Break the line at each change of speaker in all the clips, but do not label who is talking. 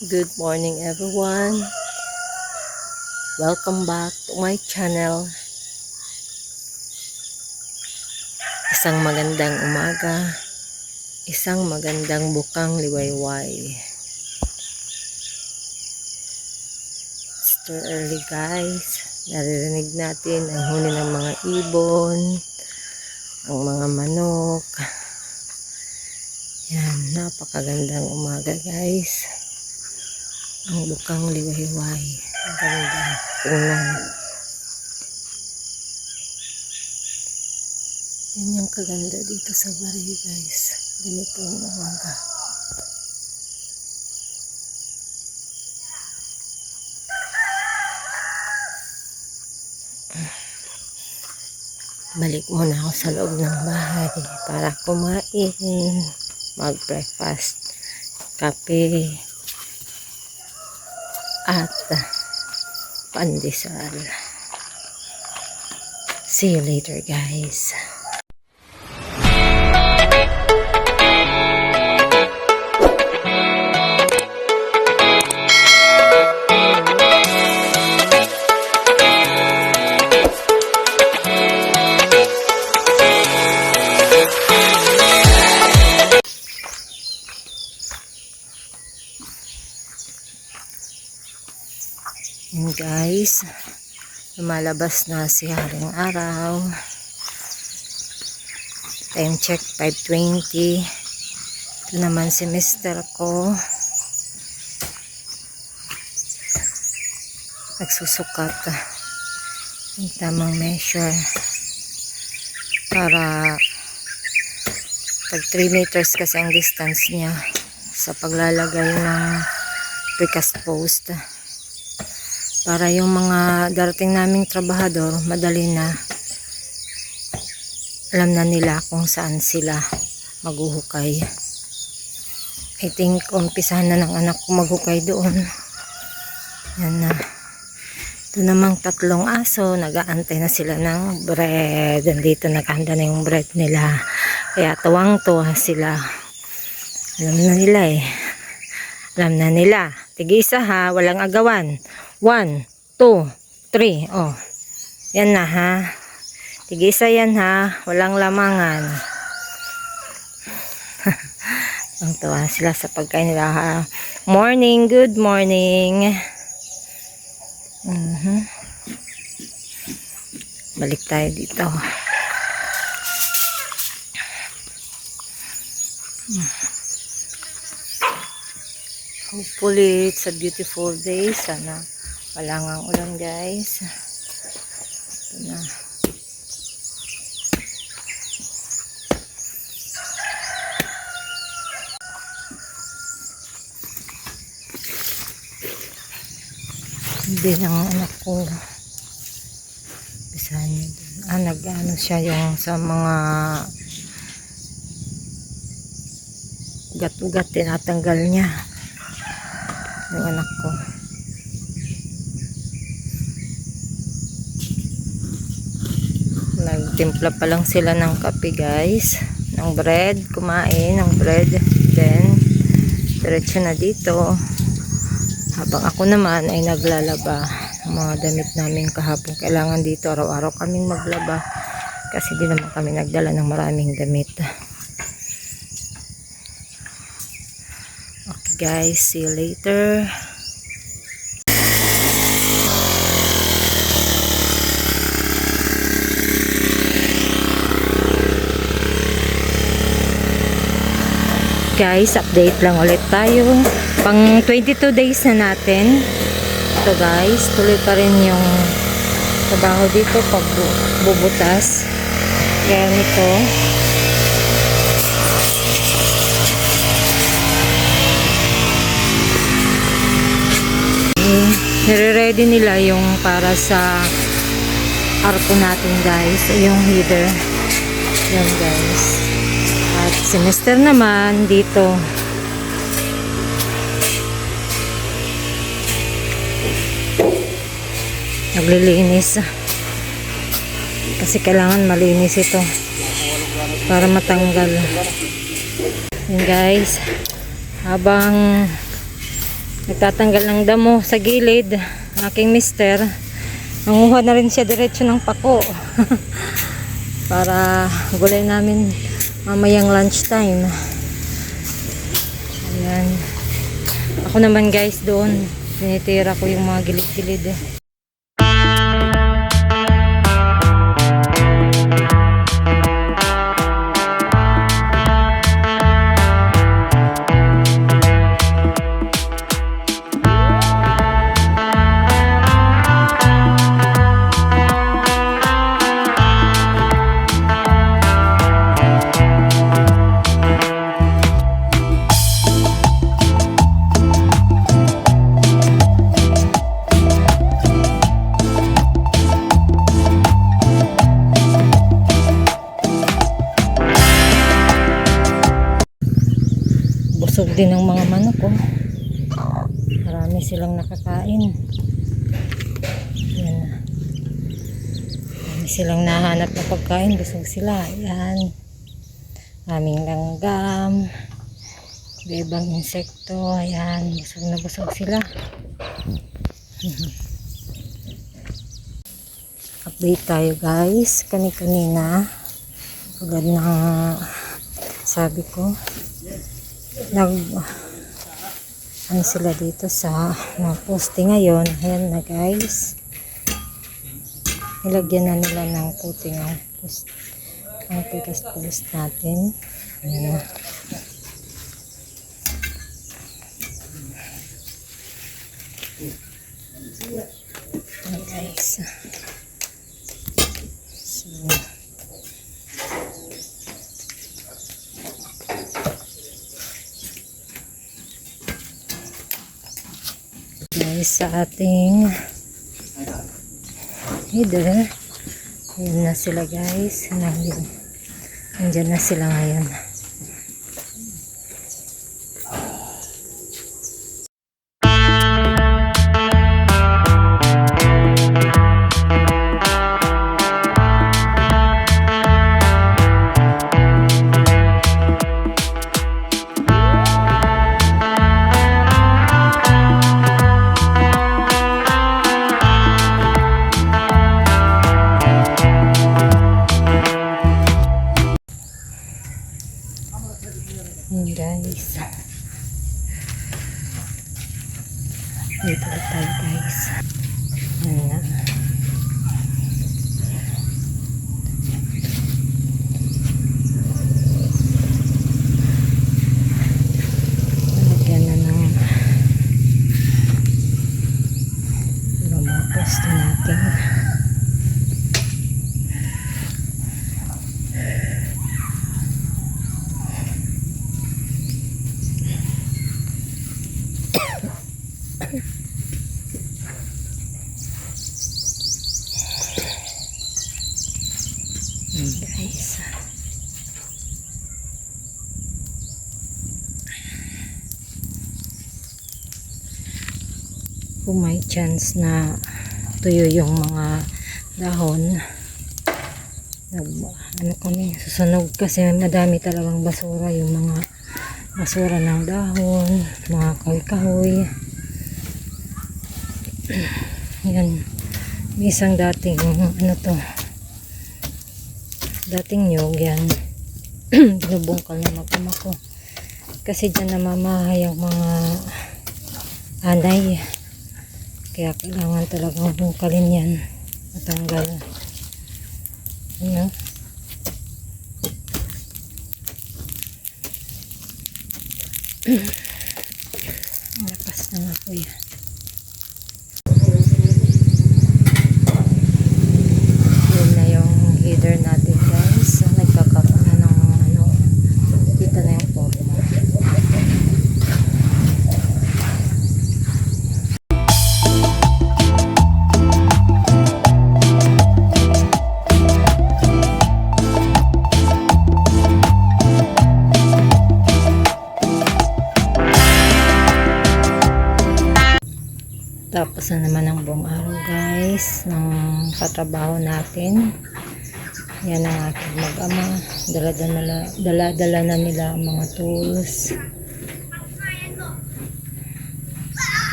Good morning everyone. Welcome back to my channel. Isang magandang umaga. Isang magandang bukang liwayway. It's early guys. Naririnig natin ang huni ng mga ibon, ang mga manok. Yan, napakagandang umaga guys. Ang bukang liwayway. Ang ganda. Tingnan. Yan yung kaganda dito sa Bari guys. Ganito ang umaga. Balik muna ako sa loob ng bahay para kumain, mag-breakfast, kape, at pandesal. See you later guys. Yan guys, lumalabas na si Haring Araw. Time check 5:20. Ito naman si Mr. ko, nagsusukat yung tamang measure para pag 3 meters kasi ang distance niya sa paglalagay ng precast post, para yung mga darating naming trabahador madali na, alam na nila kung saan sila maghuhukay. I think umpisahan na ng anak ko maghukay doon. Yan na. Ito namang 3 aso, nag-aantay na sila ng bread. Dito nakahanda na yung bread nila, kaya tuwang-tuwa sila. Alam na nila alam na nila. Tig-isa ha, walang agawan. 1, 2, 3. Oh. Yan na ha. Tig-isa yan ha. Walang lamangan. Ang tuwa sila sa pagkain nila ha. Morning, good morning. Balik tayo dito. Hopefully it's a beautiful day. Sana wala ngang ulan guys. Ito na. Hindi ng anak ko. Bisahan niyo dun. Nag-ano siya yung sa mga ugat-ugat, tinatanggal niya yung anak ko. Nagtimpla pa lang sila ng kape guys, ng bread, kumain ng bread, then diretso na dito, habang ako naman ay naglalaba ng mga damit namin kahapon. Kailangan dito araw-araw kaming maglaba kasi di naman kami nagdala ng maraming damit. Okay guys, see you later. Guys, update lang ulit tayo. Pang 22 days na natin. Ito guys, tuloy pa rin yung trabaho dito pag bubutas. Kaya nito, nire-ready nila yung para sa arko natin guys, yung header. Yan guys. At si Mr. naman dito naglilinis kasi kailangan malinis ito para matanggal. Yan guys, habang Nagtatanggal ng damo sa gilid. Aking mister. Nanguha na rin siya diretso ng pako. Para gulay namin mamayang lunchtime. Ayan. Ako naman guys doon. Tinitira ko yung mga gilid-gilid eh. Busog din ng mga manok oh. Marami silang nakakain. Yan na. Marami silang nahanap na pagkain. Busog sila. Yan. Maraming langgam. Ibang insekto. Ayan. Busog na busog sila. Update tayo guys. Kanina. Agad na sabi ko. Ano sila dito sa mga poste ngayon. Ayan na guys. Nilagyan na nila ng puting ang post natin. Ayan na. Ayan guys. So, sa ating header. Ayan na sila guys. Nandiyan na sila ngayon. Guys, dito tayo guys. Ayan na. Lagyan na ng lumapos na natin. Guys, kung may chance na tuyo yung mga dahon, ano kami, susunog kasi madami talagang basura, yung mga basura ng dahon, mga kahoy-kahoy. Yan, may isang dating ano to, dating nyog yan. Binubungkal na mag-ama ko kasi dyan namamahay ang mga anay, kaya kailangan talagang bungkalin yan, matanggal. Ano? Lakas na nga po yan. Yun na yung header natin guys. Nagkakapa na ng ano, kita na yung forma. Tapos na naman ang buong araw guys ng patrabaho natin. Yan ang aking mag-ama. Dala-dala na nila ang mga tools.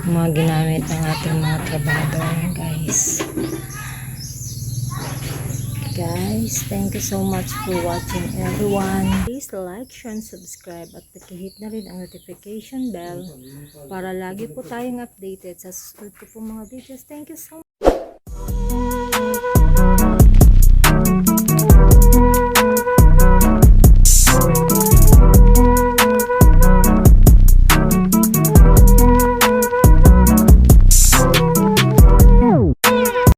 mga ginamit ng ating mga trabador, guys. Guys, thank you so much for watching, everyone. Please like, share, and subscribe at pakihit na rin ang notification bell para lagi po tayong updated sa susunod ko pong mga videos. Thank you so much.